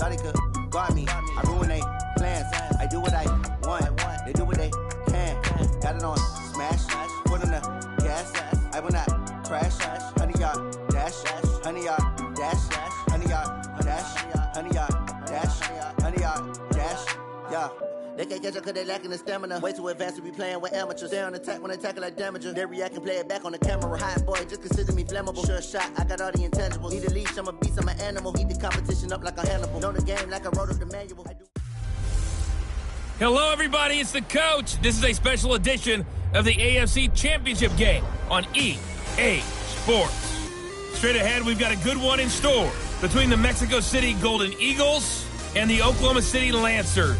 thought they could guard me. I ruin they plans. I do what I want. They do what they can. Got it on smash. Put on the gas. I will not crash. 100-yard dash. 100-yard dash. 100-yard dash. 100-yard dash. 100-yard dash. Yeah. They can't catch up cause they lacking the stamina. Way too advanced to be playing with amateurs. Stay on attack when they tackle like damager. They react and play it back on the camera. Hot boy, just consider me flammable. Sure shot, I got all the intangibles. Need a leash, I'm a beast, I'm an animal. Heat the competition up like a Hannibal. Know the game like I wrote up the manual. Hello, everybody. It's the coach. This is a special edition of the AFC Championship game on EA Sports. Straight ahead, we've got a good one in store between the Mexico City Golden Eagles and the Oklahoma City Lancers.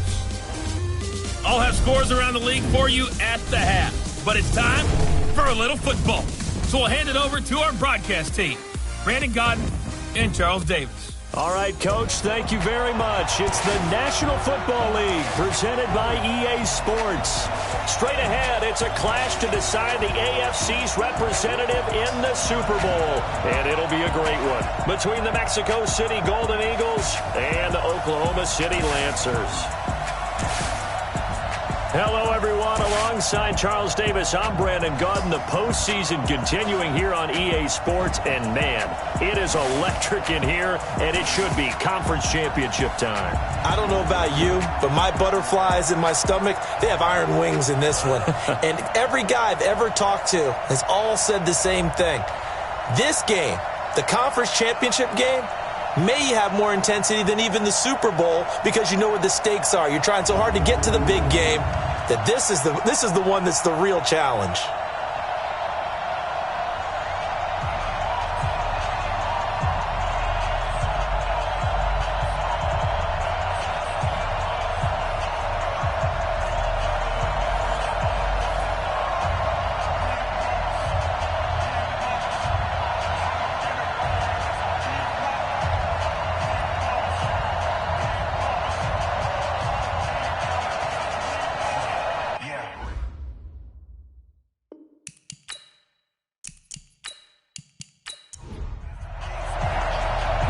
I'll have scores around the league for you at the half. But it's time for a little football. So we'll hand it over to our broadcast team, Brandon Godden and Charles Davis. All right, Coach, thank you very much. It's the National Football League presented by EA Sports. Straight ahead, it's a clash to decide the AFC's representative in the Super Bowl. And it'll be a great one between the Mexico City Golden Eagles and the Oklahoma City Lancers. Hello, everyone. Alongside Charles Davis, I'm Brandon Godden. The postseason continuing here on EA Sports. And, man, it is electric in here, and it should be conference championship time. I don't know about you, but my butterflies in my stomach, they have iron wings in this one. And every guy I've ever talked to has all said the same thing. This game, the conference championship game, may have more intensity than even the Super Bowl because you know what the stakes are. You're trying so hard to get to the big game that this is the one that's the real challenge.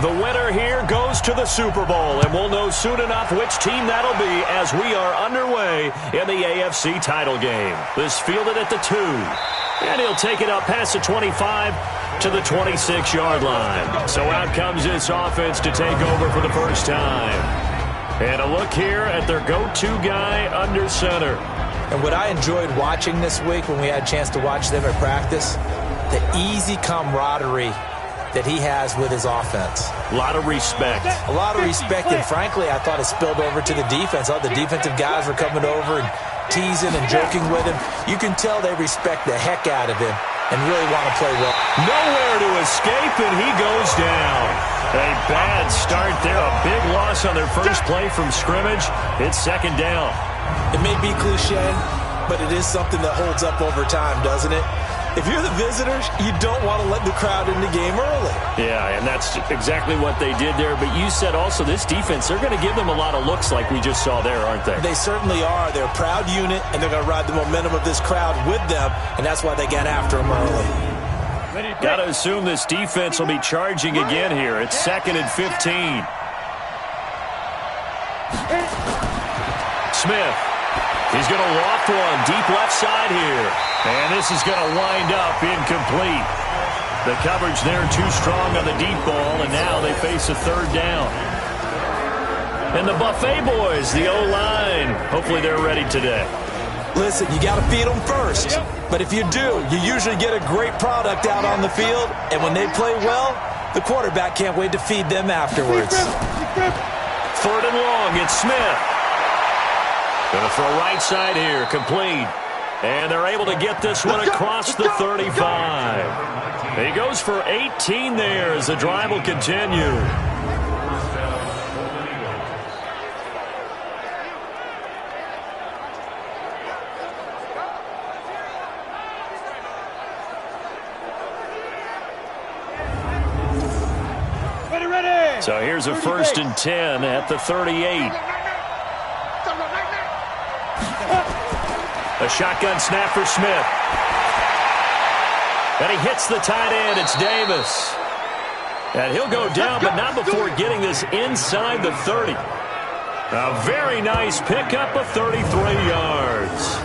The winner here goes to the Super Bowl, and we'll know soon enough which team that'll be as we are underway in the AFC title game. This fielded at the 2, and he'll take it up past the 25 to the 26-yard line. So out comes this offense to take over for the first time. And a look here at their go-to guy under center. And what I enjoyed watching this week when we had a chance to watch them at practice, the easy camaraderie that he has with his offense. A lot of respect. A lot of respect, and frankly, I thought it spilled over to the defense. All the defensive guys were coming over and teasing and joking with him. You can tell they respect the heck out of him and really want to play well. Nowhere to escape, and he goes down. A bad start there. A big loss on their first play from scrimmage. It's second down. It may be cliche, but it is something that holds up over time, doesn't it? If you're the visitors, you don't want to let the crowd in the game early. Yeah, and that's exactly what they did there. But you said also this defense, they're going to give them a lot of looks like we just saw there, aren't they? They certainly are. They're a proud unit, and they're going to ride the momentum of this crowd with them, and that's why they got after them early. Got to assume this defense will be charging again here. It's 2nd and 15. Smith. He's going to loft one deep left side here. And this is going to wind up incomplete. The coverage there too strong on the deep ball, and now they face a third down. And the Buffet boys, the O-line, hopefully they're ready today. Listen, you got to feed them first. But if you do, you usually get a great product out on the field. And when they play well, the quarterback can't wait to feed them afterwards. 3rd and long, it's Smith. Going to throw right side here, complete. And they're able to get this one across the 35. He goes for 18 there as the drive will continue. Ready. So here's a 1st and 10 at the 38. A shotgun snap for Smith. And he hits the tight end. It's Davis. And he'll go down, but not before getting this inside the 30. A very nice pickup of 33 yards.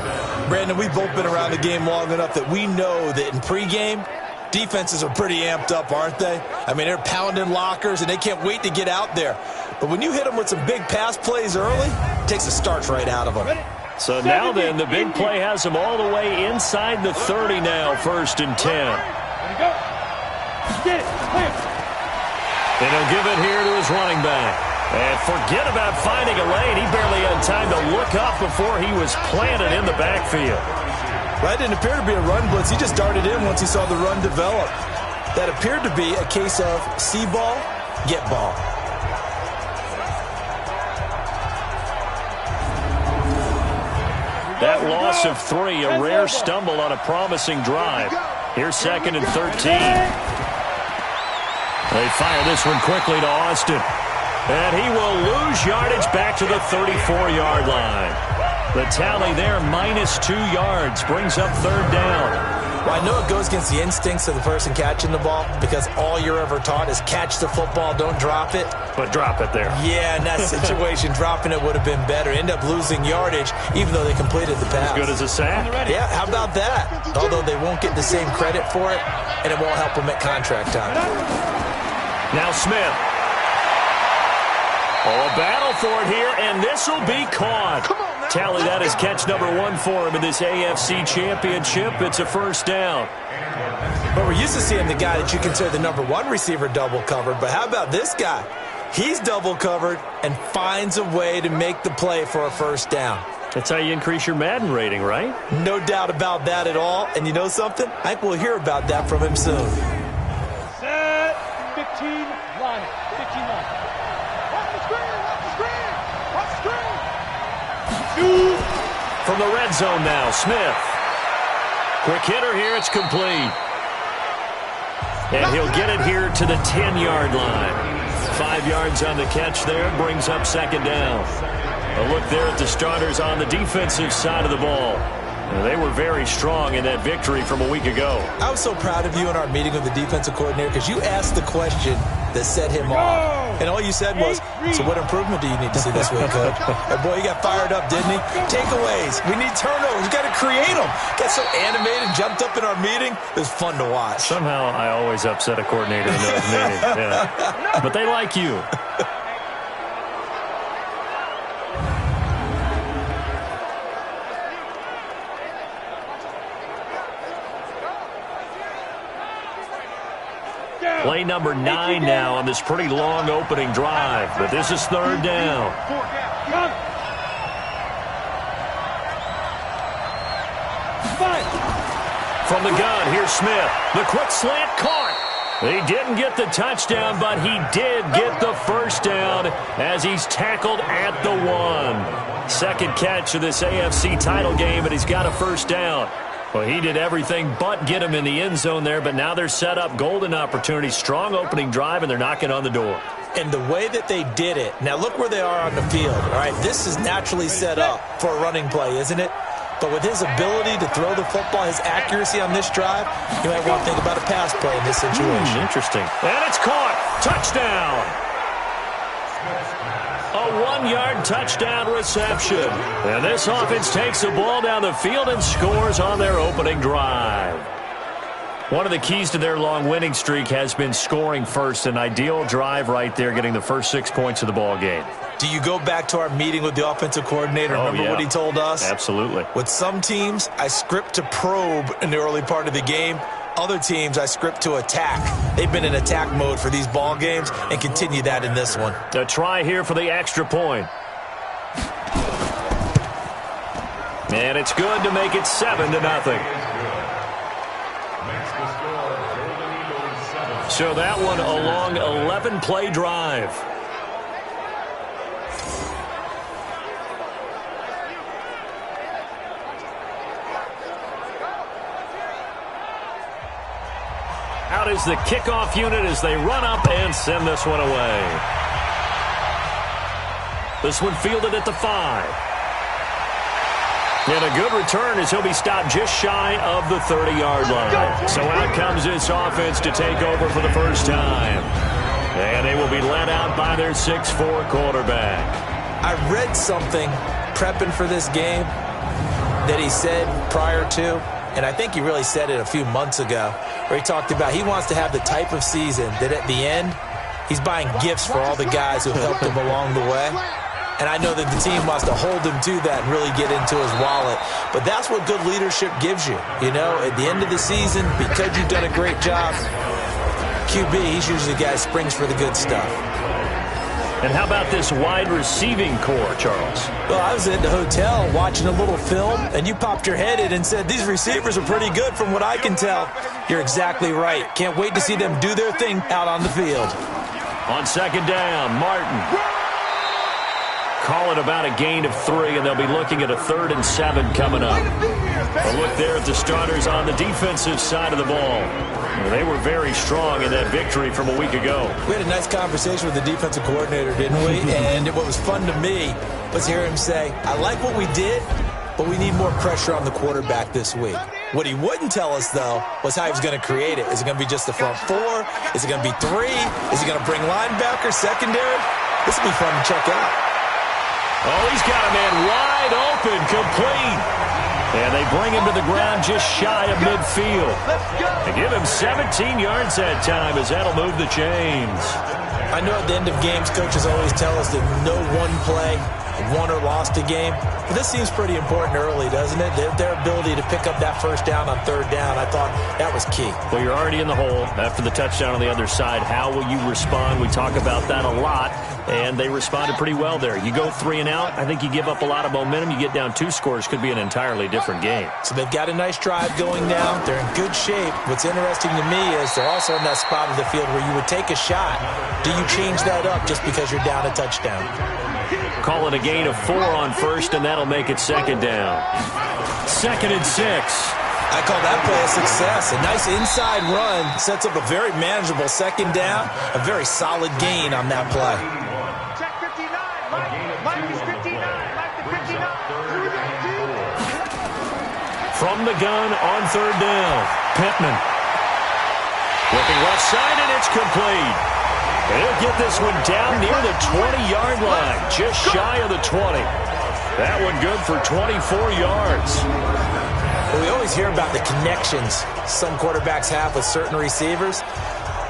Brandon, we've both been around the game long enough that we know that in pregame, defenses are pretty amped up, aren't they? I mean, they're pounding lockers, and they can't wait to get out there. But when you hit them with some big pass plays early, it takes the starch right out of them. So now then, the big play has them all the way inside the 30 now, 1st and 10. And he'll give it here to his running back. And forget about finding a lane. He barely had time to look up before he was planted in the backfield. That didn't appear to be a run blitz. He just darted in once he saw the run develop. That appeared to be a case of see ball, get ball. That loss of 3, a rare stumble on a promising drive. Here's 2nd and 13. They fire this one quickly to Austin. And he will lose yardage back to the 34-yard line. The tally there, -2 yards, brings up 3rd down. Well, I know it goes against the instincts of the person catching the ball because all you're ever taught is catch the football, don't drop it. But drop it there. Yeah, in that situation, dropping it would have been better. End up losing yardage, even though they completed the pass. As good as a sack. Yeah, how about that? Although they won't get the same credit for it, and it won't help them at contract time. Now Smith. Oh, a battle for it here, and this will be caught. Tally that as catch number 1 for him in this AFC Championship. It's a 1st down. But we're used to seeing the guy that you consider the number 1 receiver double covered. But how about this guy? He's double covered and finds a way to make the play for a 1st down. That's how you increase your Madden rating, right? No doubt about that at all. And you know something? I think we'll hear about that from him soon. Set 15 line. 15 line. From the red zone now, Smith. Quick hitter here, it's complete. And he'll get it here to the 10-yard line. 5 yards on the catch there, brings up 2nd down. A look there at the starters on the defensive side of the ball. They were very strong in that victory from a week ago. I was so proud of you in our meeting with the defensive coordinator because you asked the question that set him off. And all you said was, so what improvement do you need to see this week, Coach? And boy, he got fired up, didn't he? Takeaways. We need turnovers. We've got to create them. Got so animated, jumped up in our meeting. It was fun to watch. Somehow I always upset a coordinator in those meetings. Yeah. But they like you. Play number 9 now on this pretty long opening drive. But this is 3rd down. From the gun, here's Smith. The quick slant caught. He didn't get the touchdown, but he did get the 1st down as he's tackled at the 1. 2nd catch of this AFC title game, and he's got a 1st down. Well, he did everything but get him in the end zone there, but now they're set up. Golden opportunity, strong opening drive, and they're knocking on the door. And the way that they did it, now look where they are on the field, all right? This is naturally set up for a running play, isn't it? But with his ability to throw the football, his accuracy on this drive, you might want to think about a pass play in this situation. Interesting. And it's caught. Touchdown. A 1-yard touchdown reception. And this offense takes the ball down the field and scores on their opening drive. One of the keys to their long winning streak has been scoring first. An ideal drive right there, getting the first 6 points of the ball game. Do you go back to our meeting with the offensive coordinator? Remember what he told us? Absolutely. With some teams, I script to probe in the early part of the game. Other teams, I script to attack. They've been in attack mode for these ball games and continue that in this one. A try here for the extra point. And it's good to make it 7-0. So that one a long 11-play drive. Out is the kickoff unit as they run up and send this one away. This one fielded at the 5. And a good return as he'll be stopped just shy of the 30-yard line. So out comes this offense to take over for the first time. And they will be led out by their 6'4" quarterback. I read something prepping for this game that he said prior to, and I think he really said it a few months ago, where he talked about he wants to have the type of season that at the end, he's buying gifts for all the guys who helped him along the way. And I know that the team wants to hold him to that and really get into his wallet. But that's what good leadership gives you. You know, at the end of the season, because you've done a great job, QB, he's usually the guy who springs for the good stuff. And how about this wide receiving core, Charles? Well, I was at the hotel watching a little film, and you popped your head in and said, these receivers are pretty good from what I can tell. You're exactly right. Can't wait to see them do their thing out on the field. On second down, Martin. Call it about a gain of 3, and they'll be looking at a 3rd and 7 coming up. A look there at the starters on the defensive side of the ball. They were very strong in that victory from a week ago. We had a nice conversation with the defensive coordinator, didn't we? And what was fun to me was hear him say, I like what we did, but we need more pressure on the quarterback this week. What he wouldn't tell us, though, was how he was going to create it. Is it going to be just the front 4? Is it going to be 3? Is he going to bring linebackers, secondary? This will be fun to check out. Oh, he's got a man wide open, complete. And they bring him to the ground just shy of midfield. They give him 17 yards that time as that'll move the chains. I know at the end of games, coaches always tell us that no one play won or lost a game. But this seems pretty important early, doesn't it? Their ability to pick up that first down on 3rd down, I thought that was key. Well, you're already in the hole after the touchdown on the other side. How will you respond? We talk about that a lot, and they responded pretty well there. You go 3 and out, I think you give up a lot of momentum. You get down 2 scores, could be an entirely different game. So they've got a nice drive going now. They're in good shape. What's interesting to me is they're also in that spot of the field where you would take a shot. Do you change that up just because you're down a touchdown? Call it a gain of 4 on 1st, and that'll make it 2nd down. 2nd and 6. I call that play a success. A nice inside run sets up a very manageable 2nd down. A very solid gain on that play. Check 59. Mike is 59. Mike the 59. From the gun on 3rd down, Pittman. Looking left side, and it's complete. He'll get this one down near the 20-yard line, just shy of the 20. That one good for 24 yards. Well, we always hear about the connections some quarterbacks have with certain receivers.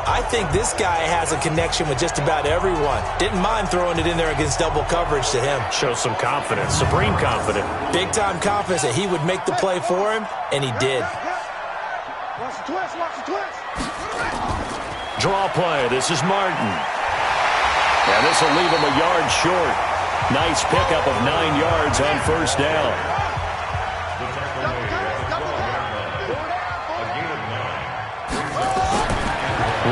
I think this guy has a connection with just about everyone. Didn't mind throwing it in there against double coverage to him. Shows some confidence, supreme confidence. Big-time confidence that he would make the play for him, and he did. Watch the twist, watch the twist. Draw play. This is Martin. And this will leave him a yard short. Nice pickup of 9 yards on 1st down.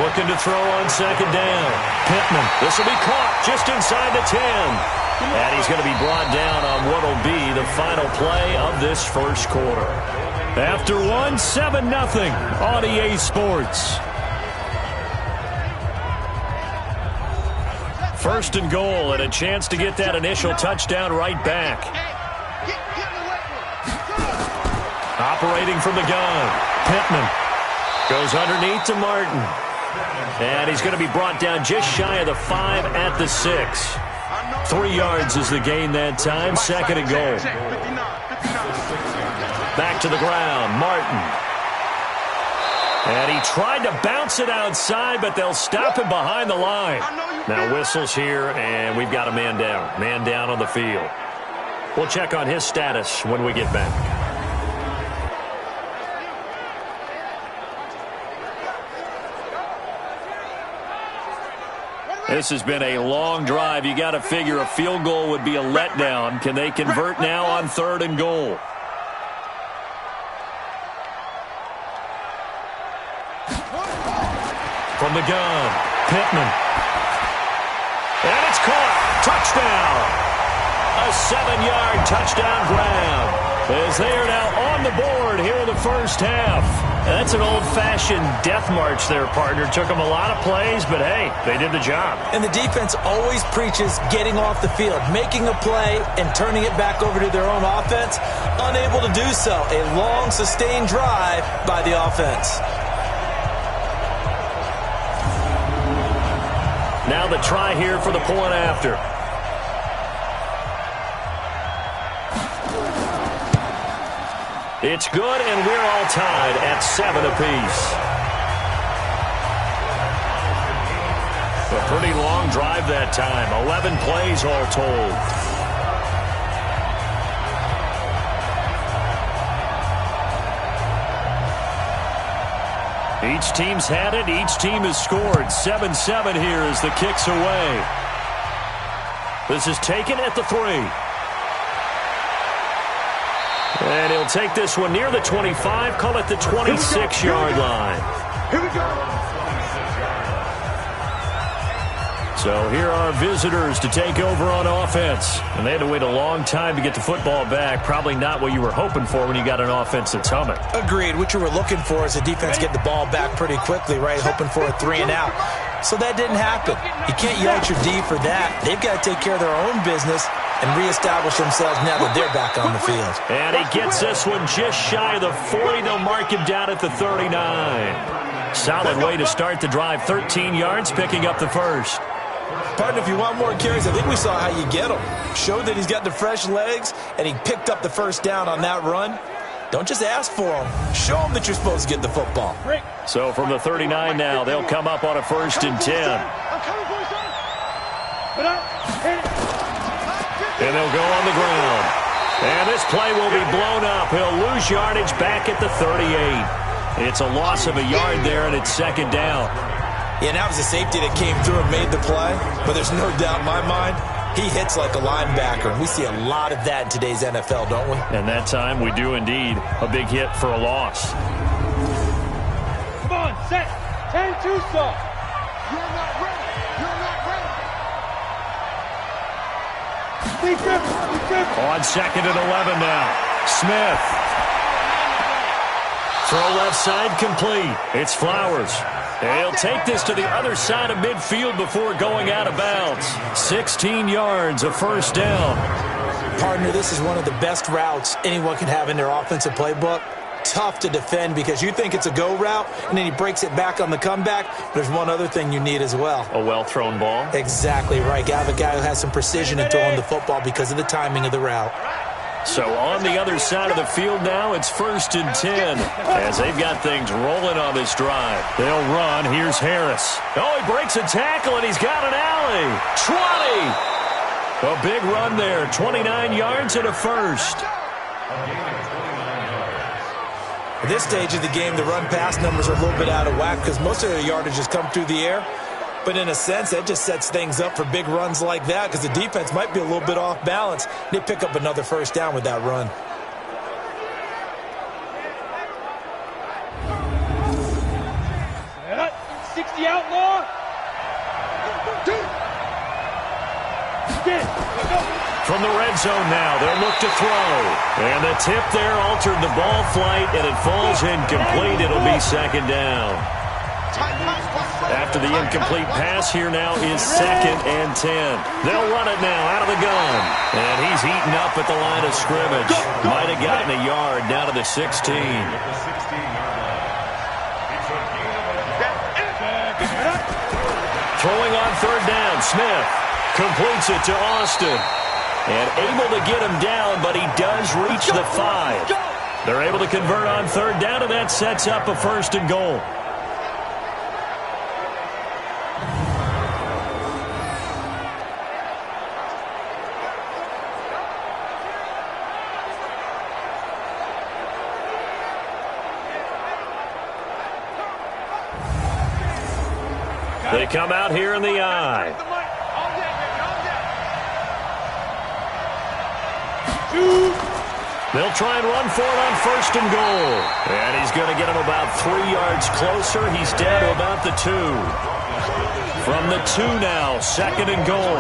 Looking to throw on 2nd down. Pittman. This will be caught just inside the 10. And he's going to be brought down on what will be the final play of this 1st quarter. After 1, 7-0 on EA Sports. 1st and goal, and a chance to get that initial touchdown right back. Operating from the gun, Pittman goes underneath to Martin. And he's going to be brought down just shy of the 5 at the 6. 3 yards is the gain that time, 2nd and goal. Back to the ground, Martin. And he tried to bounce it outside, but they'll stop him behind the line. Now whistles here, and we've got a man down. Man down on the field. We'll check on his status when we get back. This has been a long drive. You got to figure a field goal would be a letdown. Can they convert now on 3rd and goal? From the gun, Pittman. And it's caught. Touchdown. A 7-yard touchdown grab. As they are now on the board here in the 1st half. That's an old-fashioned death march there, partner. Took them a lot of plays, but hey, they did the job. And the defense always preaches getting off the field, making a play, and turning it back over to their own offense. Unable to do so. A long, sustained drive by the offense. Now the try here for the point after. It's good, and we're all tied at 7 apiece. A pretty long drive that time. 11 plays all told. Each team's had it. Each team has scored. 7-7 here as the kick's away. This is taken at the 3. And he'll take this one near the 25, call it the 26-yard line. Here we go. So here are visitors to take over on offense. And they had to wait a long time to get the football back. Probably not what you were hoping for when you got an offense that's humming. Agreed. What you were looking for is the defense get the ball back pretty quickly, right? Hoping for a 3 and out. So that didn't happen. You can't yell at your D for that. They've got to take care of their own business and reestablish themselves now that they're back on the field. And he gets this one just shy of the 40. They'll mark him down at the 39. Solid way to start the drive. 13 yards, picking up the first. Partner, if you want more carries, I think we saw how you get him. Showed that he's got the fresh legs, and he picked up the first down on that run. Don't just ask for him. Show him that you're supposed to get the football. So from the 39 now, they'll come up on a 1st and 10. And they'll go on the ground. And this play will be blown up. He'll lose yardage back at the 38. It's a loss of a yard there, and it's 2nd down. Yeah, and that was a safety that came through and made the play. But there's no doubt in my mind, he hits like a linebacker. And we see a lot of that in today's NFL, don't we? And that time we do indeed. A big hit for a loss. Come on, set. 10-2 stop. You're not ready. You're not ready. On 2nd and 11 now. Smith. Throw left side complete. It's Flowers. He'll take this to the other side of midfield before going out of bounds. 16 yards, a 1st down. Partner, this is one of the best routes anyone can have in their offensive playbook. Tough to defend because you think it's a go route, and then he breaks it back on the comeback. There's one other thing you need as well. A well-thrown ball. Exactly right. You have a guy who has some precision in throwing the football because of the timing of the route. So on the other side of the field now, it's 1st and 10 as they've got things rolling on this drive. They'll run. Here's Harris. Oh, he breaks a tackle, and he's got an alley. 20. A big run there. 29 yards and a 1st. At this stage of the game, the run-pass numbers are a little bit out of whack because most of their yardage has come through the air. But in a sense, that just sets things up for big runs like that because the defense might be a little bit off balance. They pick up another 1st down with that run. Set. 60 outlaw. From the red zone now, they'll look to throw. And the tip there altered the ball flight, and it falls incomplete. It'll be 2nd down. After the incomplete pass, here now is 2nd and 10. They'll run it now out of the gun. And he's eaten up at the line of scrimmage. Might have gotten a yard down to the 16. Throwing on 3rd down, Smith completes it to Austin. And able to get him down, but he does reach the 5. They're able to convert on 3rd down, and that sets up a 1st and goal. They come out here in the I. They'll try and run for it on 1st and goal. And he's going to get him about 3 yards closer. He's down to about the 2. From the 2 now, 2nd and goal.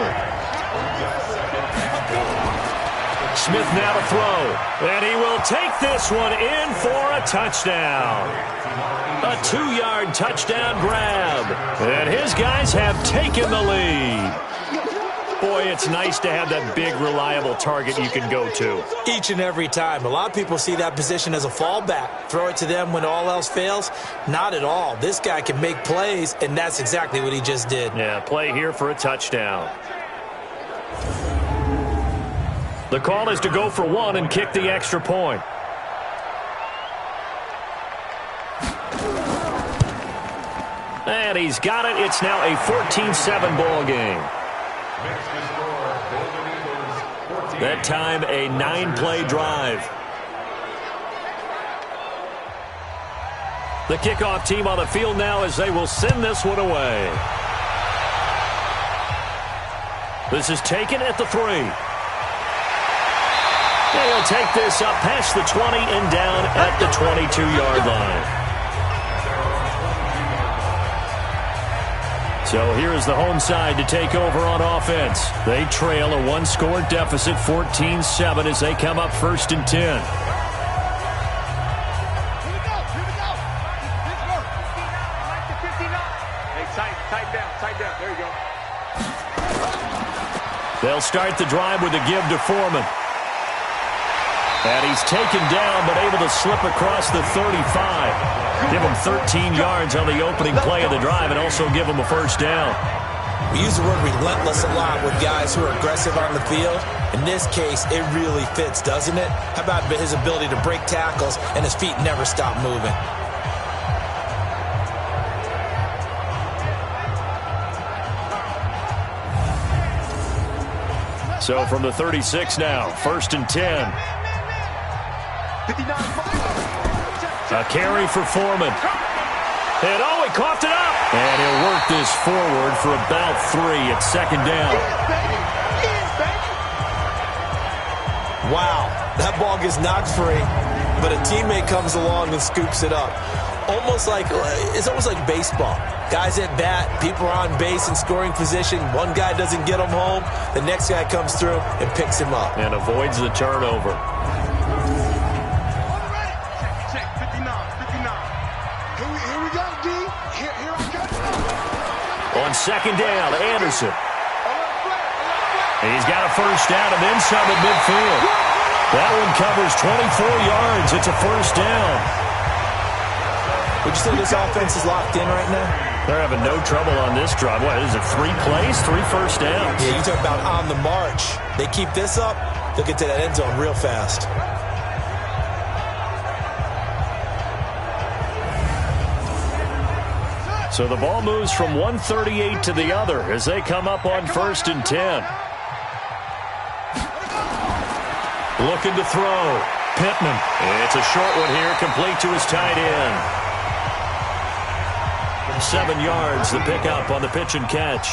Smith now to throw. And he will take this one in for a touchdown. A 2-yard touchdown grab. And his guys have taken the lead. Boy, it's nice to have that big, reliable target you can go to. Each and every time. A lot of people see that position as a fallback. Throw it to them when all else fails. Not at all. This guy can make plays, and that's exactly what he just did. Yeah, play here for a touchdown. The call is to go for one and kick the extra point. And he's got it. It's now a 14-7 ball game. That time, a 9-play drive. The kickoff team on the field now as they will send this one away. This is taken at the 3. And he'll take this up past the 20 and down at the 22-yard line. So here is the home side to take over on offense. They trail a one-score deficit, 14-7, as they come up 1st and 10. Tight down. There you go. They'll start the drive with a give to Foreman. And he's taken down, but able to slip across the 35. Give him 13 yards on the opening play of the drive and also give him a first down. We use the word relentless a lot with guys who are aggressive on the field. In this case, it really fits, doesn't it? How about his ability to break tackles and his feet never stop moving? So from the 36 now, 1st and 10. A carry for Foreman. And he coughed it up. And he'll work this forward for about 3 at 2nd down. Wow, that ball gets knocked free, but a teammate comes along and scoops it up. It's almost like baseball. Guys at bat, people are on base in scoring position. One guy doesn't get him home. The next guy comes through and picks him up. And avoids the turnover. Check, 59. Here we go, D. Here I go. On 2nd down, Anderson. He's got a first down and then some at midfield. That one covers 24 yards. It's a first down. Would you say this offense is locked in right now? They're having no trouble on this drive. What is it, 3 plays, 3 first downs? Yeah, you talk about on the march. They keep this up, they'll get to that end zone real fast. So the ball moves from 138 to the other as they come up on 1st and 10. Looking to throw. Pittman. It's a short one here, complete to his tight end. 7 yards, the pickup on the pitch and catch.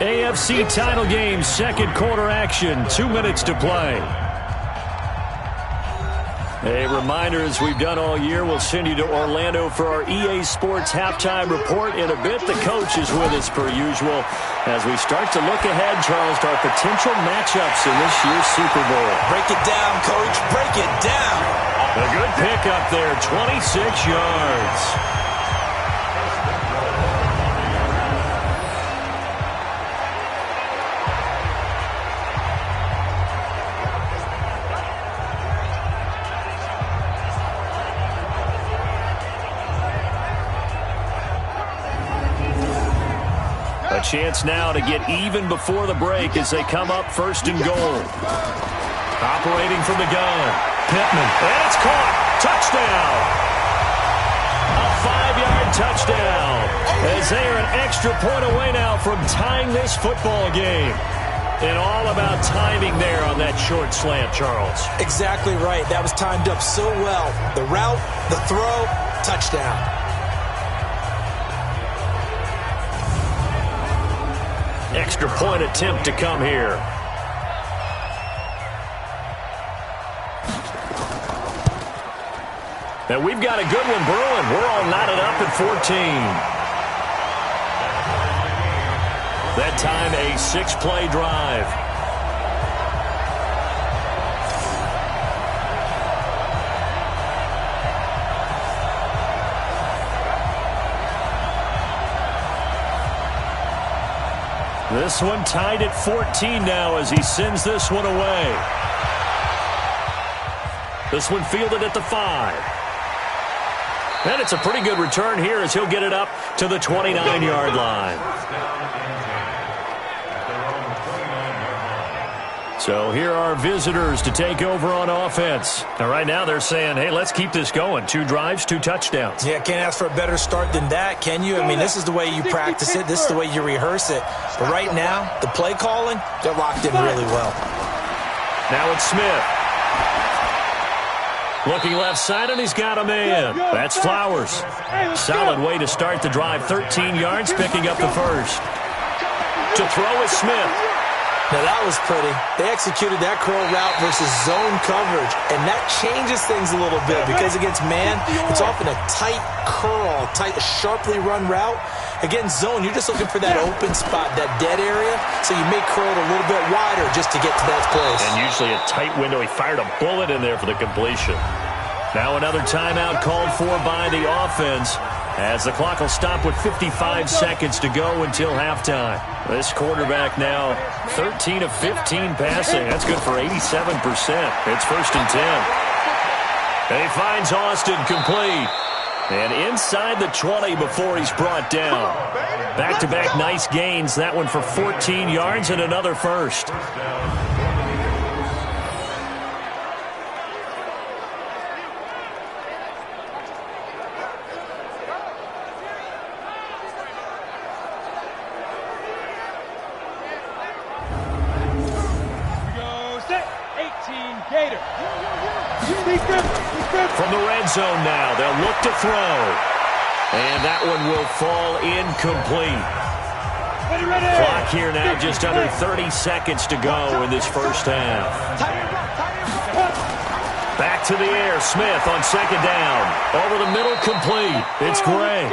AFC title game, 2nd quarter action, 2 minutes to play. A reminder, as we've done all year, we'll send you to Orlando for our EA Sports halftime report in a bit. The coach is with us per usual as we start to look ahead, Charles, to our potential matchups in this year's Super Bowl. Break it down, Coach. Break it down. A good pickup there, 26 yards. Chance now to get even before the break as they come up 1st and goal. Operating from the gun. Pittman. And it's caught. Touchdown. A 5-yard touchdown. As they are an extra point away now from tying this football game. And all about timing there on that short slant, Charles. Exactly right. That was timed up so well. The route, the throw, touchdown. Extra point attempt to come here. And we've got a good one brewing. We're all knotted up at 14. That time a 6-play drive. This one tied at 14 now as he sends this one away. This one fielded at the 5. And it's a pretty good return here as he'll get it up to the 29-yard line. So here are visitors to take over on offense. Now right now they're saying, hey, let's keep this going. 2 drives, 2 touchdowns. Yeah, can't ask for a better start than that, can you? I mean, this is the way you practice it. This is the way you rehearse it. But right now, the play calling, they're locked in really well. Now it's Smith. Looking left side, and he's got a man. That's Flowers. Solid way to start the drive. 13 yards, picking up the first. To throw is Smith. Now, that was pretty. They executed that curl route versus zone coverage, and that changes things a little bit because against man, it's often a tight curl, tight, sharply run route. Against zone, you're just looking for that open spot, that dead area, so you may curl it a little bit wider just to get to that place. And usually a tight window. He fired a bullet in there for the completion. Now another timeout called for by the offense, as the clock will stop with 55 seconds to go until halftime. This quarterback now 13 of 15 passing. That's good for 87%. It's 1st and 10. And he finds Austin complete. And inside the 20 before he's brought down. Back-to-back nice gains. That one for 14 yards and another first. From the red zone now, they'll look to throw. And that one will fall incomplete. Clock here now, just under 30 seconds to go in this first half. Back to the air, Smith on 2nd down. Over the middle, complete. It's Gray.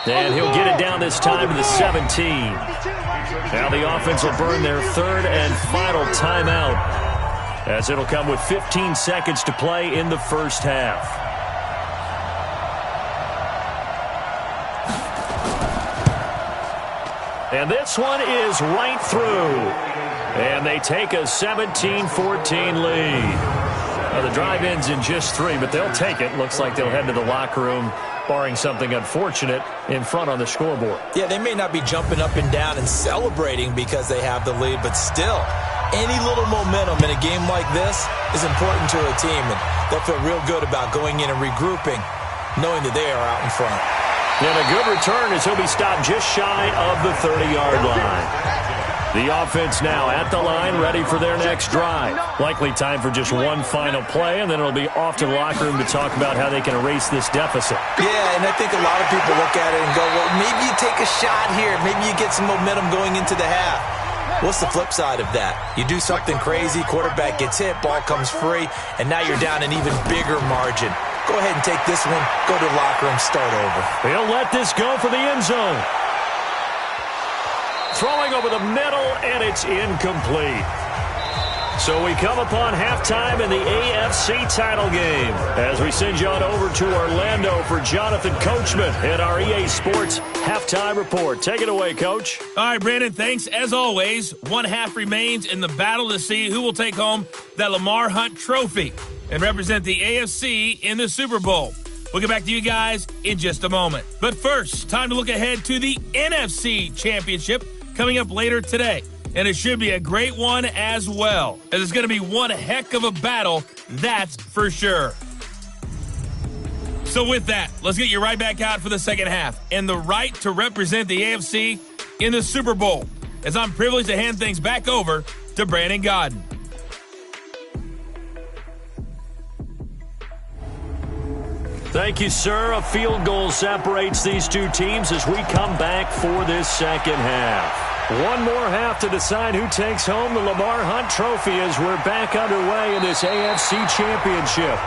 And he'll get it down this time to the 17. Now the offense will burn their 3rd and final timeout, as it'll come with 15 seconds to play in the first half. And this one is right through. And they take a 17-14 lead. Now the drive ends in just 3, but they'll take it. Looks like they'll head to the locker room, barring something unfortunate, in front on the scoreboard. Yeah, they may not be jumping up and down and celebrating because they have the lead, but still, any little momentum in a game like this is important to a team, and they'll feel real good about going in and regrouping, knowing that they are out in front. And a good return as he'll be stopped just shy of the 30-yard line. The offense now at the line, ready for their next drive. Likely time for just one final play, and then it'll be off to the locker room to talk about how they can erase this deficit. Yeah, and I think a lot of people look at it and go, well, maybe you take a shot here. Maybe you get some momentum going into the half. What's the flip side of that? You do something crazy, quarterback gets hit, ball comes free, and now you're down an even bigger margin. Go ahead and take this one, go to the locker room, start over. He'll let this go for the end zone. Throwing over the middle, and it's incomplete. So we come upon halftime in the AFC title game as we send you on over to Orlando for Jonathan Coachman in our EA Sports halftime report. Take it away, Coach. All right, Brandon, thanks. As always, one half remains in the battle to see who will take home that Lamar Hunt trophy and represent the AFC in the Super Bowl. We'll get back to you guys in just a moment. But first, time to look ahead to the NFC Championship coming up later today. And it should be a great one as well, as it's going to be one heck of a battle, that's for sure. So with that, let's get you right back out for the second half and the right to represent the AFC in the Super Bowl, as I'm privileged to hand things back over to Brandon Godden. Thank you, sir. A field goal separates these two teams as we come back for this second half. One more half to decide who takes home the Lamar Hunt trophy as we're back underway in this AFC Championship.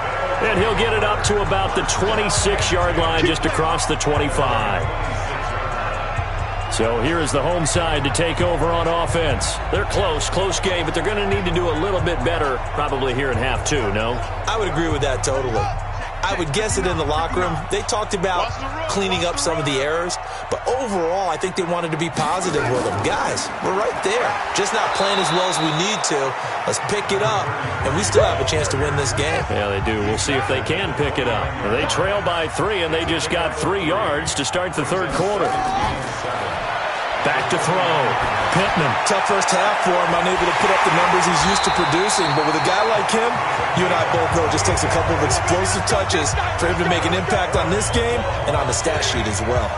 And he'll get it up to about the 26-yard line, just across the 25. So here is the home side to take over on offense. They're close game, but they're going to need to do a little bit better probably here in half two, no? I would agree with that totally. I would guess it in the locker room. They talked about cleaning up some of the errors, but overall, I think they wanted to be positive with them. Guys, we're right there. Just not playing as well as we need to. Let's pick it up, and we still have a chance to win this game. Yeah, they do. We'll see if they can pick it up. They trail by 3, and they just got 3 yards to start the third quarter. Back to throw. Pittman. Tough first half for him, unable to put up the numbers he's used to producing. But with a guy like him, you and I both know it just takes a couple of explosive touches for him to make an impact on this game and on the stat sheet as well.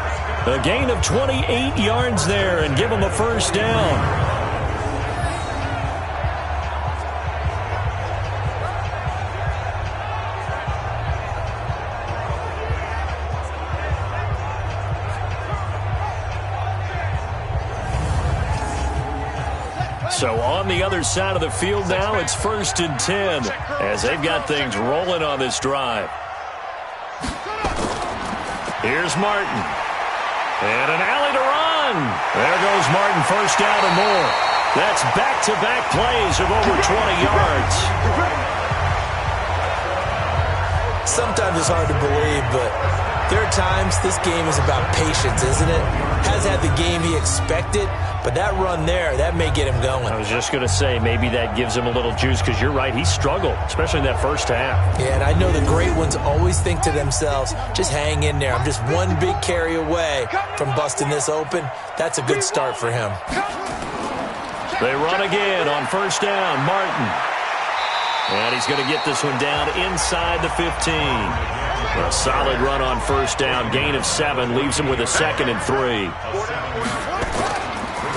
A gain of 28 yards there and give him a first down. So on the other side of the field now, it's 1st and 10 as they've got things rolling on this drive. Here's Martin. And an alley to run. There goes Martin, first down and more. That's back-to-back plays of over 20 yards. Sometimes it's hard to believe, but there are times this game is about patience, isn't it? Has had the game he expected, but that run there, that may get him going. I was just going to say, maybe that gives him a little juice, because you're right, he struggled, especially in that first half. Yeah, and I know the great ones always think to themselves, just hang in there. I'm just one big carry away from busting this open. That's a good start for him. They run again on first down. Martin. And he's going to get this one down inside the 15. A solid run on first down. Gain of 7 leaves him with a 2nd and 3.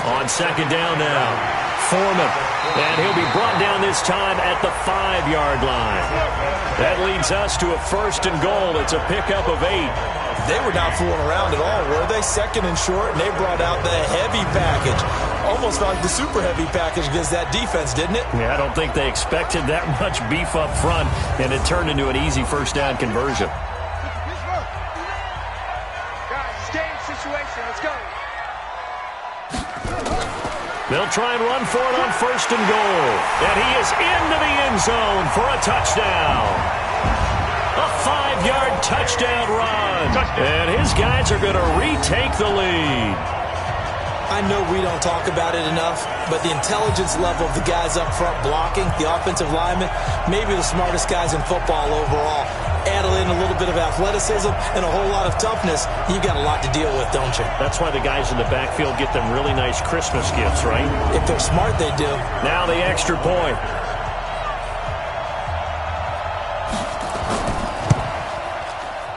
On second down now, Foreman. And he'll be brought down this time at the 5-yard line. That leads us to a 1st and goal. It's a pickup of 8. They were not fooling around at all, were they? 2nd and short, and they brought out the heavy package. Almost like the super heavy package against that defense, didn't it? Yeah, I don't think they expected that much beef up front, and it turned into an easy first down conversion. Guys, game situation. Let's go. They'll try and run for it on 1st and goal. And he is into the end zone for a touchdown. A 5-yard touchdown run. And his guys are going to retake the lead. I know we don't talk about it enough, but the intelligence level of the guys up front blocking, the offensive linemen, maybe the smartest guys in football overall. Add in a little bit of athleticism and a whole lot of toughness, you've got a lot to deal with, don't you? That's why the guys in the backfield get them really nice Christmas gifts, right? If they're smart, they do. Now the extra point.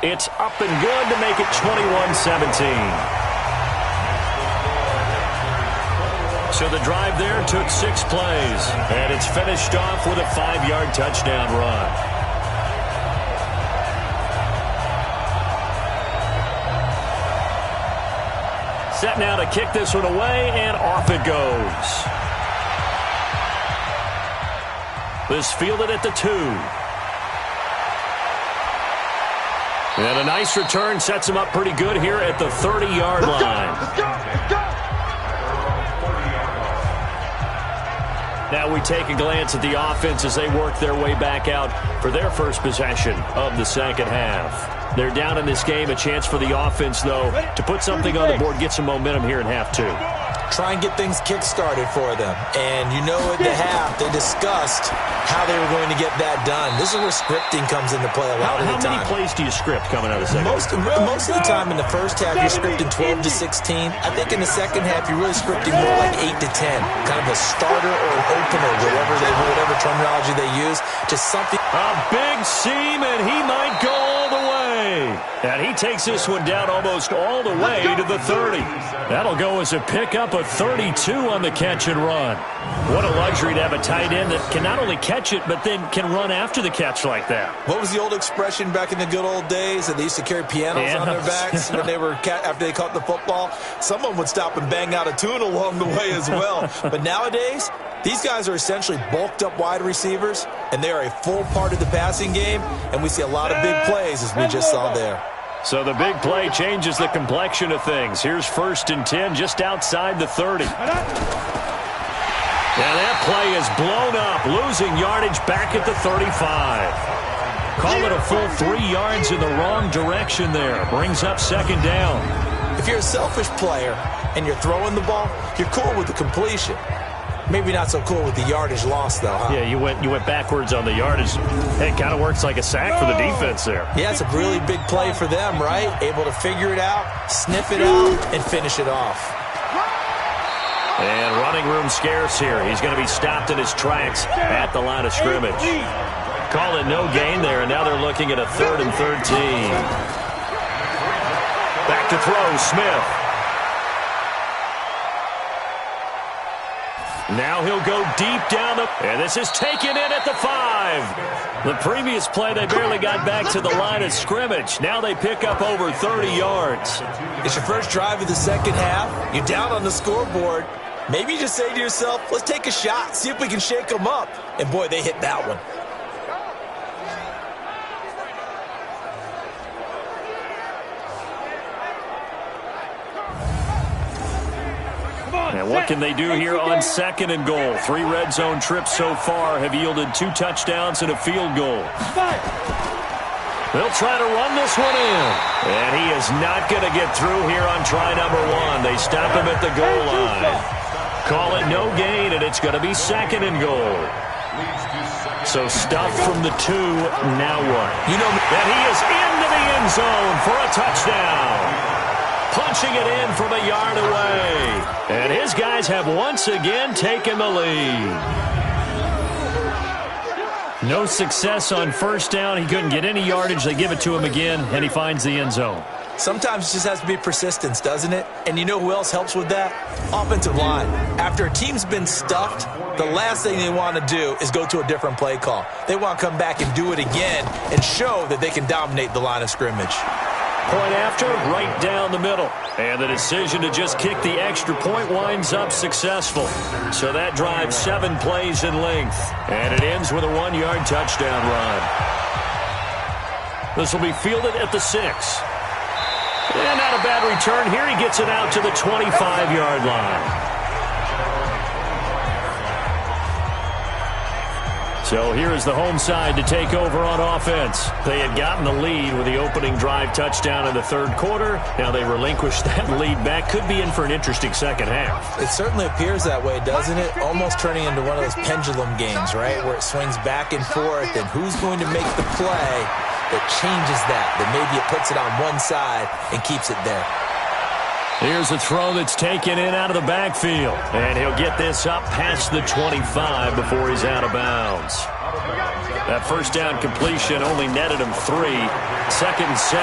It's up and good to make it 21-17. So the drive there took 6 plays, and it's finished off with a 5-yard touchdown run. Set now to kick this one away, and off it goes. This fielded at the 2. And a nice return sets him up pretty good here at the 30-yard line. Let's go. Let's go. Now we take a glance at the offense as they work their way back out for their first possession of the second half. They're down in this game. A chance for the offense, though, to put something on the board, get some momentum here in half 2. Try and get things kick-started for them. And you know at the half, they discussed how they were going to get that done. This is where scripting comes into play a lot of the time. How many plays do you script coming out of the second? Most of the time in the first half, you're scripting 12 to 16. I think in the second half, you're really scripting more like 8 to 10. Kind of a starter or an opener, whatever terminology they use. Just something. A big seam, and he might go all the way. And he takes this one down almost all the way to the 30. That'll go as a pickup of 32 on the catch and run. What a luxury to have a tight end that can not only catch it, but then can run after the catch like that. What was the old expression back in the good old days that they used to carry pianos on their backs when they were after they caught the football? Someone would stop and bang out a tune along the way as well. But nowadays, these guys are essentially bulked up wide receivers, and they are a full part of the passing game, and we see a lot of big plays as we just saw there. So the big play changes the complexion of things. Here's 1st and 10 just outside the 30. And that play is blown up, losing yardage back at the 35. Call it a full 3 yards in the wrong direction there. Brings up second down. If you're a selfish player and you're throwing the ball, you're cool with the completion. Maybe not so cool with the yardage loss, though, huh? Yeah, you went backwards on the yardage. Hey, it kind of works like a sack for the defense there. Yeah, it's a really big play for them, right? Able to figure it out, sniff it out, and finish it off. And running room scarce here. He's going to be stopped in his tracks at the line of scrimmage. Call it no gain there, and now they're looking at a 3rd and 13. Back to throw, Smith. Now he'll go deep down and this is taken in at the 5. The previous play, they barely got back to the line of scrimmage. Now they pick up over 30 yards. It's your first drive of the second half. You're down on the scoreboard. Maybe you just say to yourself, let's take a shot, see if we can shake them up. And boy, they hit that one. And what can they do here on 2nd and goal? 3 red zone trips so far have yielded 2 touchdowns and a field goal. They'll try to run this one in. And he is not going to get through here on try number 1. They stop him at the goal line. Call it no gain, and it's going to be 2nd and goal. So stuff from the 2, now what? You know that he is into the end zone for a touchdown. Punching it in from a yard away. And his guys have once again taken the lead. No success on first down. He couldn't get any yardage. They give it to him again, and he finds the end zone. Sometimes it just has to be persistence, doesn't it? And you know who else helps with that? Offensive line. After a team's been stuffed, the last thing they want to do is go to a different play call. They want to come back and do it again and show that they can dominate the line of scrimmage. Point after, right down the middle. And the decision to just kick the extra point winds up successful. So that drives 7 plays in length. And it ends with a 1-yard touchdown run. This will be fielded at the 6. And not a bad return here. He gets it out to the 25-yard line. So here is the home side to take over on offense. They had gotten the lead with the opening drive touchdown in the 3rd quarter. Now they relinquish that lead back. Could be in for an interesting second half. It certainly appears that way, doesn't it? Almost turning into one of those pendulum games, right? Where it swings back and forth, and who's going to make the play that changes that? That maybe it puts it on one side and keeps it there. Here's a throw that's taken in out of the backfield. And he'll get this up past the 25 before he's out of bounds. That first down completion only netted him 3. 2nd and 7.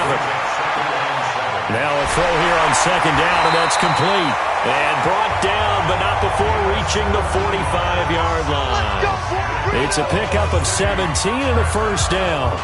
Now a throw here on 2nd down, and that's complete. And brought down, but not before reaching the 45-yard line. It's a pickup of 17 and a first down.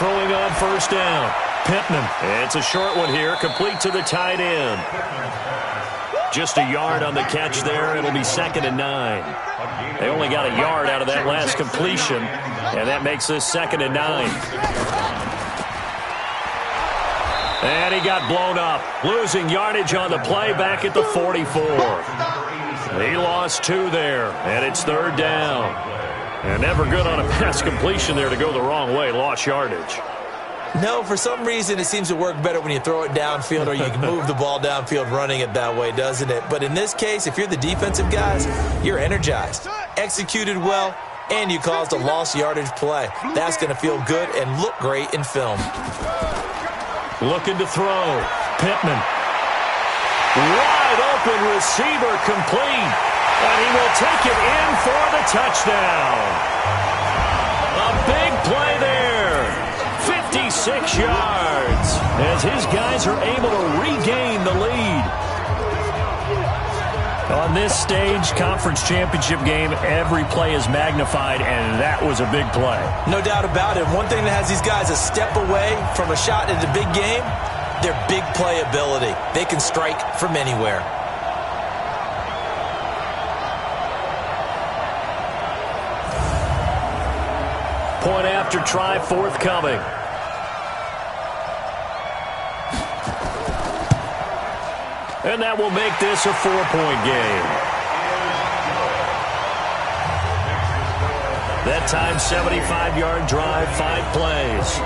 Throwing on first down. Pittman. It's a short one here, complete to the tight end. Just a yard on the catch there. It'll be 2nd and 9. They only got a yard out of that last completion, and that makes this 2nd and 9. And he got blown up, losing yardage on the play back at the 44. He lost 2 there, and it's 3rd down. And never good on a pass completion there to go the wrong way. Lost yardage. No, for some reason it seems to work better when you throw it downfield or you can move the ball downfield running it that way, doesn't it? But in this case, if you're the defensive guys, you're energized, executed well, and you caused a lost yardage play. That's going to feel good and look great in film. Looking to throw. Pittman. Wide open receiver complete. And he will take it in for the touchdown. A big play there. 56 yards as his guys are able to regain the lead. On this stage, conference championship game, every play is magnified, and that was a big play. No doubt about it. One thing that has these guys a step away from a shot at the big game, Their big playability. They can strike from anywhere. Point after try forthcoming. And that will make this a 4-point game. That time, 75-yard drive, 5 plays.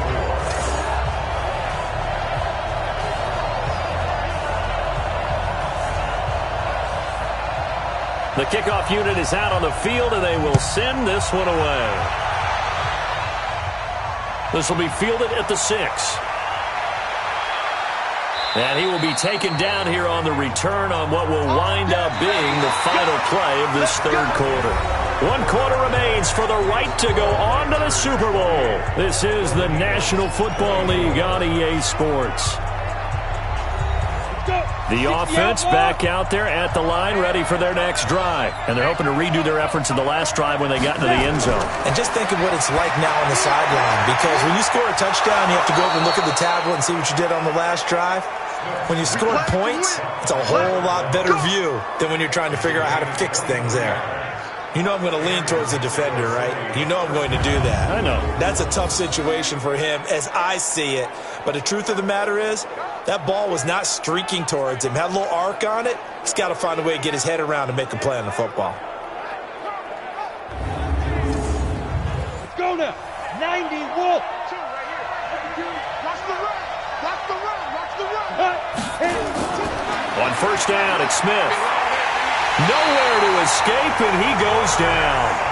The kickoff unit is out on the field, and they will send this one away. This will be fielded at the 6. And he will be taken down here on the return on what will wind up being the final play of this third quarter. 1 quarter remains for the right to go on to the Super Bowl. This is the National Football League on EA Sports. The offense back out there at the line, ready for their next drive. And they're hoping to redo their efforts in the last drive when they got into the end zone. And just think of what it's like now on the sideline. Because when you score a touchdown, you have to go over and look at the tablet and see what you did on the last drive. When you score points, it's a whole lot better view than when you're trying to figure out how to fix things there. You know I'm going to lean towards the defender, right? You know I'm going to do that. I know. That's a tough situation for him as I see it. But the truth of the matter is, that ball was not streaking towards him. Had a little arc on it. He's got to find a way to get his head around and make a play on the football. Let's go now. 90 Wolf. Watch the run. Watch the run. Watch the run. On first down, it's Smith. Nowhere to escape, and he goes down.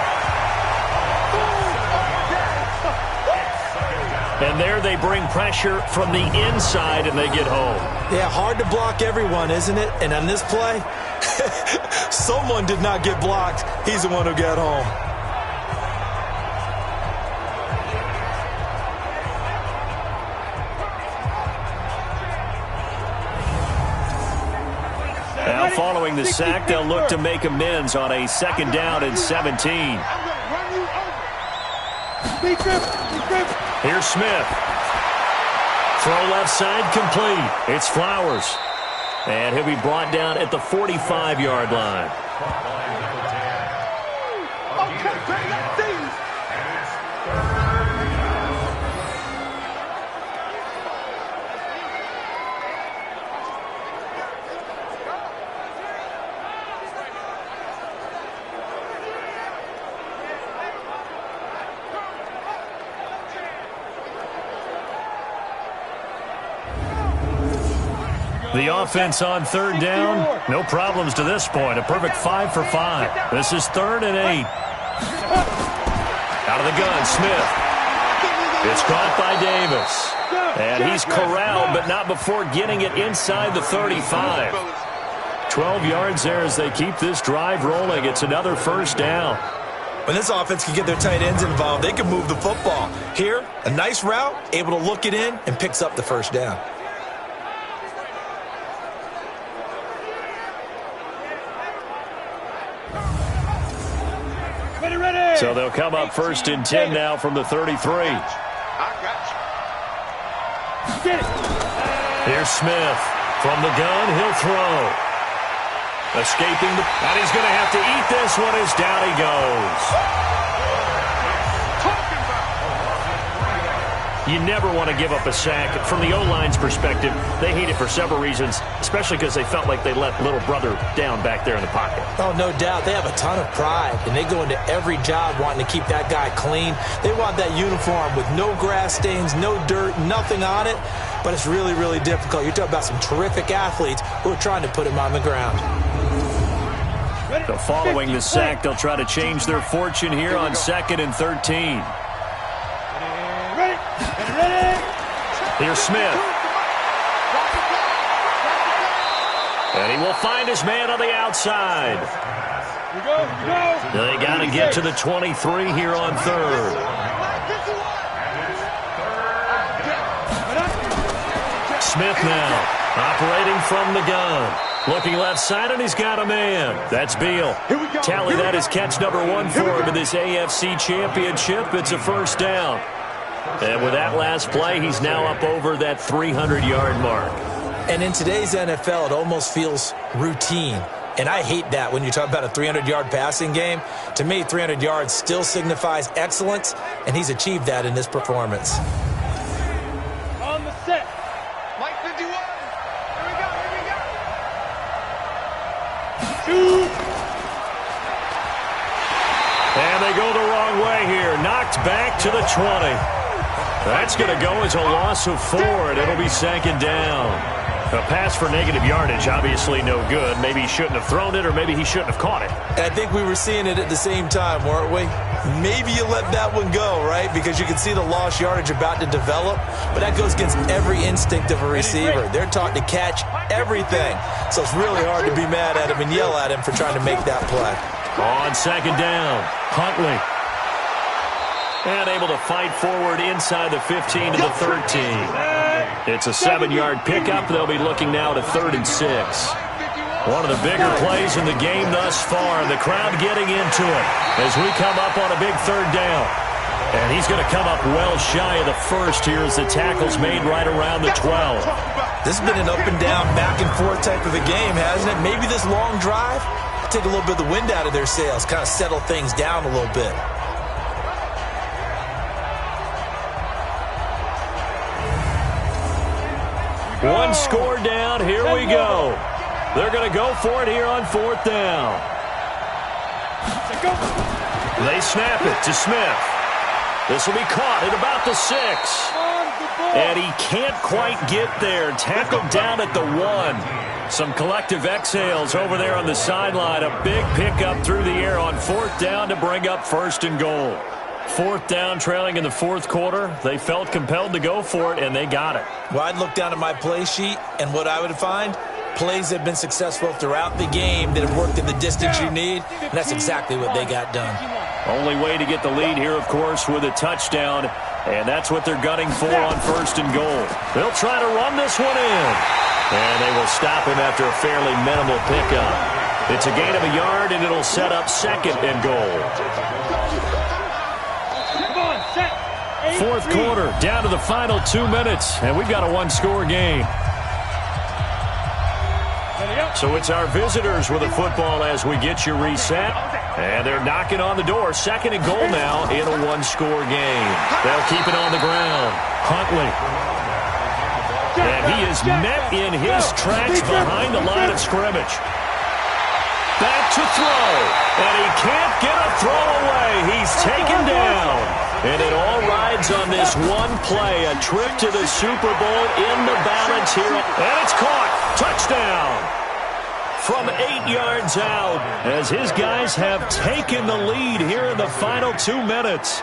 And there they bring pressure from the inside, and they get home. Yeah, hard to block everyone, isn't it? And on this play, someone did not get blocked. He's the one who got home. Now following the sack, they'll look to make amends on a 2nd down and 17. Here's Smith. Throw left side complete. It's Flowers. And he'll be brought down at the 45-yard line. The offense on 3rd down, no problems to this point. A perfect 5 for 5. This is 3rd and 8. Out of the gun, Smith. It's caught by Davis. And he's corralled, but not before getting it inside the 35. 12 yards there as they keep this drive rolling. It's another 1st down. When this offense can get their tight ends involved, they can move the football. Here, a nice route, able to look it in, and picks up the 1st down. So they'll come up 1st and 10 now from the 33. Here's Smith. From the gun, he'll throw. Escaping and he's going to have to eat this one as down he goes. You never want to give up a sack. From the O-line's perspective, they hate it for several reasons, especially because they felt like they let little brother down back there in the pocket. Oh, no doubt. They have a ton of pride, and they go into every job wanting to keep that guy clean. They want that uniform with no grass stains, no dirt, nothing on it. But it's really, really difficult. You're talking about some terrific athletes who are trying to put him on the ground. So following the sack, they'll try to change their fortune here on 2nd and 13. Here's Smith. And he will find his man on the outside. They got to get to the 23 here on 3rd. Smith now operating from the gun. Looking left side, and he's got a man. That's Beal. Tally that is catch number 1 for him in this AFC Championship. It's a 1st down. And with that last play, he's now up over that 300-yard mark. And in today's NFL, it almost feels routine. And I hate that when you talk about a 300-yard passing game. To me, 300 yards still signifies excellence, and he's achieved that in this performance. On the set. Mike 51. Here we go, here we go. Shoot. And they go the wrong way here. Knocked back to the 20. That's going to go as a loss of 4, and it'll be second down. A pass for negative yardage, obviously no good. Maybe he shouldn't have thrown it, or maybe he shouldn't have caught it. And I think we were seeing it at the same time, weren't we? Maybe you let that one go, right? Because you can see the lost yardage about to develop. But that goes against every instinct of a receiver. They're taught to catch everything. So it's really hard to be mad at him and yell at him for trying to make that play. On second down, Huntley. And able to fight forward inside the 15 to the 13. It's a 7-yard pickup. They'll be looking now to 3rd and 6. One of the bigger plays in the game thus far. The crowd getting into it as we come up on a big 3rd down. And he's going to come up well shy of the first here as the tackle's made right around the 12. This has been an up and down, back and forth type of a game, hasn't it? Maybe this long drive take a little bit of the wind out of their sails, kind of settle things down a little bit. One score down. Here we go. They're going to go for it here on 4th down. They snap it to Smith. This will be caught at about the 6. And he can't quite get there. Tackled down at the 1. Some collective exhales over there on the sideline. A big pickup through the air on 4th down to bring up 1st and goal. 4th down, trailing in the 4th quarter. They felt compelled to go for it, and they got it. Well, I'd look down at my play sheet, and what I would find, plays that have been successful throughout the game that have worked in the distance you need, and that's exactly what they got done. Only way to get the lead here, of course, with a touchdown, and that's what they're gunning for on 1st and goal. They'll try to run this one in, and they will stop him after a fairly minimal pickup. It's a gain of a yard, and it'll set up 2nd and goal. 4th quarter, down to the final 2 minutes, and we've got a 1-score game. So it's our visitors with the football as we get you reset. And they're knocking on the door. 2nd and goal now in a 1-score game. They'll keep it on the ground. Huntley. And he is met in his tracks behind the line of scrimmage. Back to throw. And he can't get a throw away. He's taken down. And it all rides on this one play. A trip to the Super Bowl in the balance here. And it's caught. Touchdown. From 8 yards out as his guys have taken the lead here in the final 2 minutes.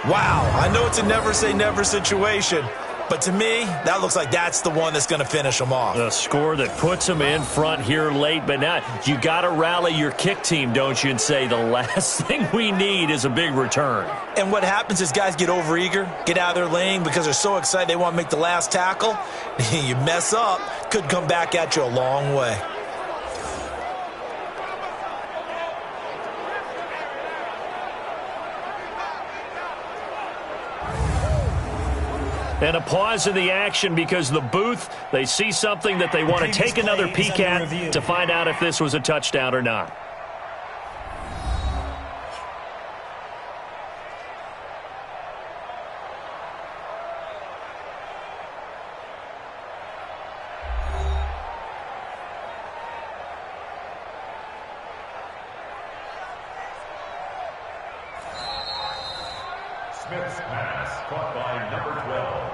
Wow, I know it's a never-say-never situation, but to me, that looks like that's the one that's going to finish them off. A score that puts them in front here late, but now you got to rally your kick team, don't you, and say the last thing we need is a big return. And what happens is guys get overeager, get out of their lane because they're so excited they want to make the last tackle. You mess up, could come back at you a long way. And a pause in the action because the booth, they see something that they want to take another peek at to find out if this was a touchdown or not. Smith's pass caught by number 12.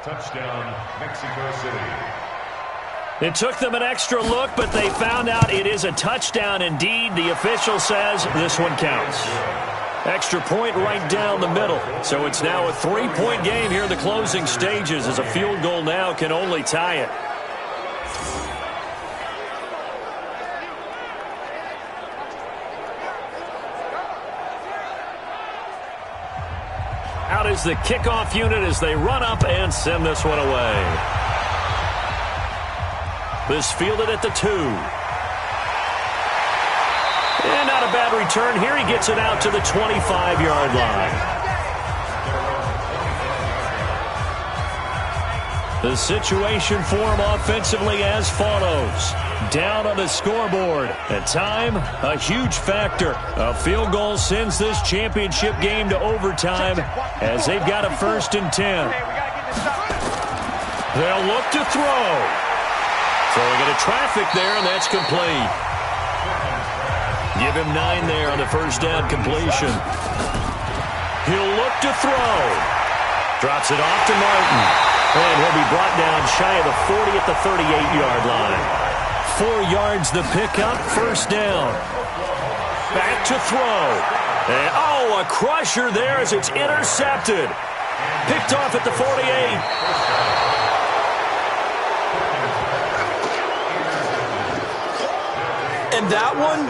Touchdown, Mexico City. It took them an extra look, but they found out it is a touchdown indeed. The official says this one counts. Extra point right down the middle. So it's now a 3-point game here in the closing stages as a field goal now can only tie it. Out is the kickoff unit as they run up and send this one away. This fielded at the 2. And not a bad return here. He gets it out to the 25-yard line. The situation for him offensively as follows. Down on the scoreboard. At time, a huge factor. A field goal sends this championship game to overtime as they've got a 1st and 10. They'll look to throw. Throwing into traffic there, and that's complete. Give him 9 there on the 1st down completion. He'll look to throw. Drops it off to Martin. And he'll be brought down shy of the 40 at the 38-yard line. 4 yards the pickup, 1st down. Back to throw. And, a crusher there as it's intercepted. Picked off at the 48. And that one,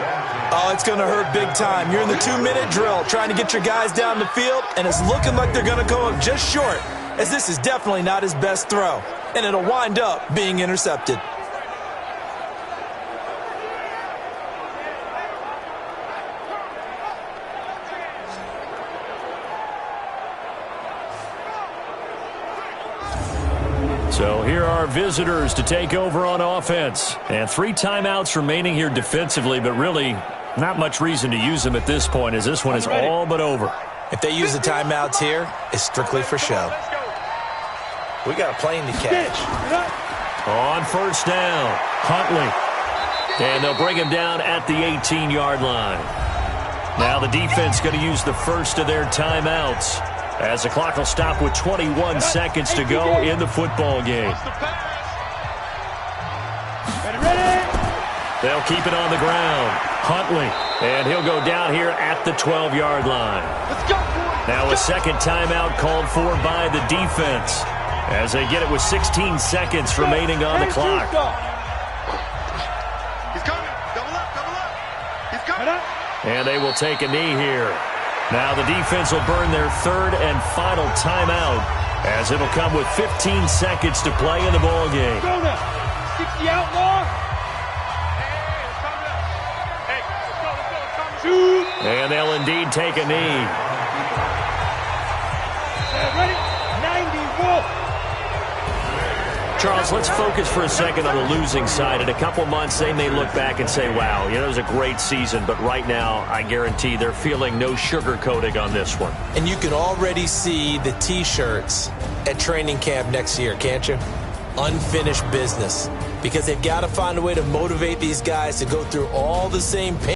it's going to hurt big time. You're in the 2-minute drill trying to get your guys down the field, and it's looking like they're going to come up just short, as this is definitely not his best throw, and it'll wind up being intercepted. So here are visitors to take over on offense. And 3 timeouts remaining here defensively, but really not much reason to use them at this point, as this one is all but over. If they use the timeouts here, it's strictly for show. We got a plane to catch. On 1st down, Huntley. And they'll bring him down at the 18-yard line. Now the defense going to use the first of their timeouts, as the clock will stop with 21 seconds to go in the football game. They'll keep it on the ground. Huntley, and he'll go down here at the 12-yard line. Now a second timeout called for by the defense, as they get it with 16 seconds remaining on the clock. He's coming. Double up. He's coming. And they will take a knee here. Now the defense will burn their 3rd and final timeout, as it'll come with 15 seconds to play in the ball game. Go now. 60 outlaw. Hey, let's go. Shoot. And they'll indeed take a knee. Ready? 90 Wolf. Charles, let's focus for a second on the losing side. In a couple months, they may look back and say, wow, it was a great season. But right now, I guarantee they're feeling no sugarcoating on this one. And you can already see the T-shirts at training camp next year, can't you? Unfinished business. Because they've got to find a way to motivate these guys to go through all the same pain.